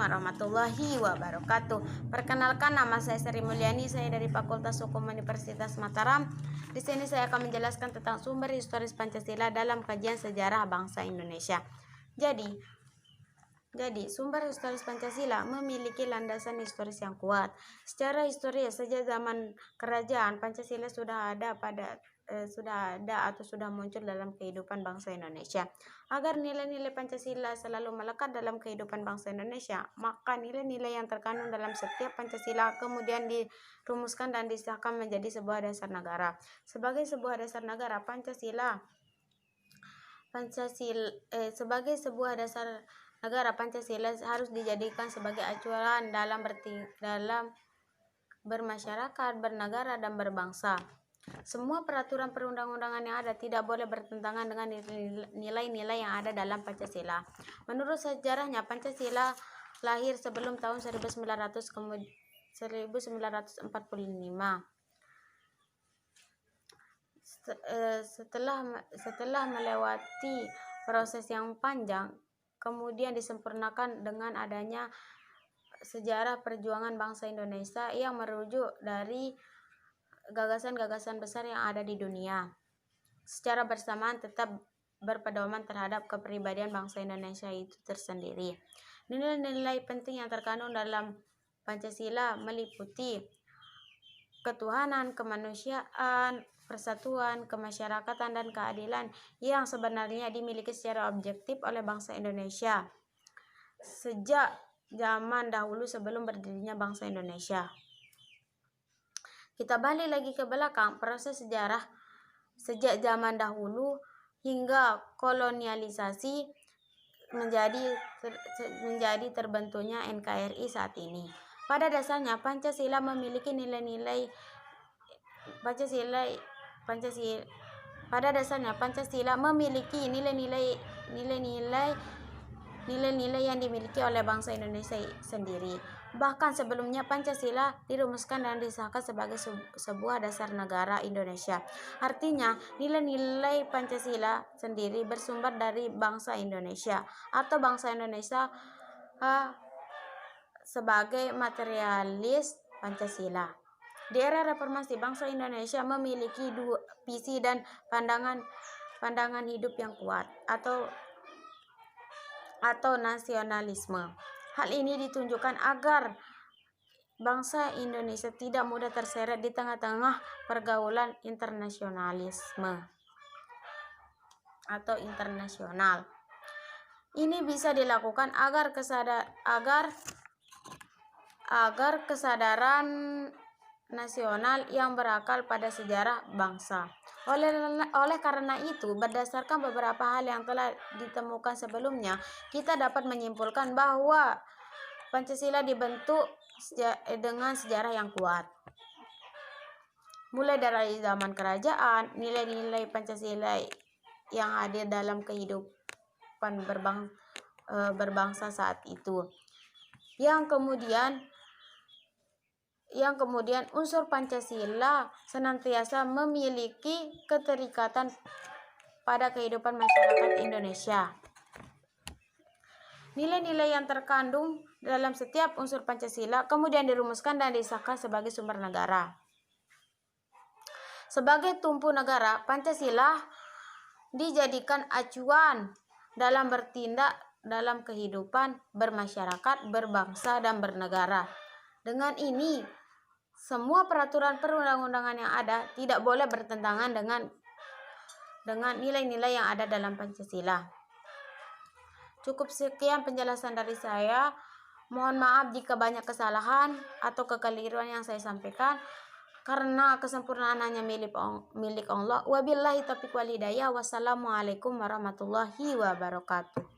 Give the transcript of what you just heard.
warahmatullahi wabarakatuh. Perkenalkan, nama saya Sri Mulyani, saya dari Fakultas Hukum Universitas Mataram. Di sini saya akan menjelaskan tentang sumber historis Pancasila dalam kajian sejarah bangsa Indonesia. Jadi sumber historis Pancasila memiliki landasan historis yang kuat. Secara historis, sejak zaman kerajaan, Pancasila sudah ada atau sudah muncul dalam kehidupan bangsa Indonesia. Agar nilai-nilai Pancasila selalu melekat dalam kehidupan bangsa Indonesia, maka nilai-nilai yang terkandung dalam setiap Pancasila kemudian dirumuskan dan disahkan menjadi sebuah dasar negara. Sebagai sebuah dasar negara, Pancasila harus dijadikan sebagai acuan dalam bermasyarakat, bernegara, dan berbangsa. Semua peraturan perundang-undangan yang ada tidak boleh bertentangan dengan nilai-nilai yang ada dalam Pancasila. Menurut sejarahnya, Pancasila lahir sebelum tahun 1945. Setelah melewati proses yang panjang, kemudian disempurnakan dengan adanya sejarah perjuangan bangsa Indonesia yang merujuk dari gagasan-gagasan besar yang ada di dunia. Secara bersamaan tetap berpedoman terhadap kepribadian bangsa Indonesia itu tersendiri. Nilai-nilai penting yang terkandung dalam Pancasila meliputi ketuhanan, kemanusiaan, persatuan, kemasyarakatan, dan keadilan yang sebenarnya dimiliki secara objektif oleh bangsa Indonesia sejak zaman dahulu sebelum berdirinya bangsa Indonesia. Kita balik lagi ke belakang, proses sejarah sejak zaman dahulu hingga kolonialisasi menjadi terbentuknya NKRI saat ini. Pada dasarnya Pancasila memiliki nilai-nilai yang dimiliki oleh bangsa Indonesia sendiri. Bahkan sebelumnya Pancasila dirumuskan dan disahkan sebagai sebuah dasar negara Indonesia. Artinya, nilai-nilai Pancasila sendiri bersumber dari bangsa Indonesia atau bangsa Indonesia sebagai materialis Pancasila. Di era reformasi, bangsa Indonesia memiliki dua visi dan pandangan hidup yang kuat atau nasionalisme. Hal ini ditunjukkan agar bangsa Indonesia tidak mudah terseret di tengah-tengah pergaulan internasionalisme atau internasional. Ini bisa dilakukan agar kesadaran nasional yang berakar pada sejarah bangsa. Oleh karena itu, berdasarkan beberapa hal yang telah ditemukan sebelumnya, kita dapat menyimpulkan bahwa Pancasila dibentuk dengan sejarah yang kuat. Mulai dari zaman kerajaan, nilai-nilai Pancasila yang hadir dalam kehidupan berbangsa saat itu. Yang kemudian unsur Pancasila senantiasa memiliki keterikatan pada kehidupan masyarakat Indonesia. Nilai-nilai yang terkandung dalam setiap unsur Pancasila kemudian dirumuskan dan disahkan sebagai sumber negara. Sebagai tumpu negara, Pancasila dijadikan acuan dalam bertindak dalam kehidupan bermasyarakat, berbangsa, dan bernegara. Dengan ini, semua peraturan perundang-undangan yang ada tidak boleh bertentangan dengan nilai-nilai yang ada dalam Pancasila. Cukup sekian penjelasan dari saya. Mohon maaf jika banyak kesalahan atau kekeliruan yang saya sampaikan, karena kesempurnaan hanya milik Allah. Wabillahi taufiq wal hidayah. Wassalamualaikum warahmatullahi wabarakatuh.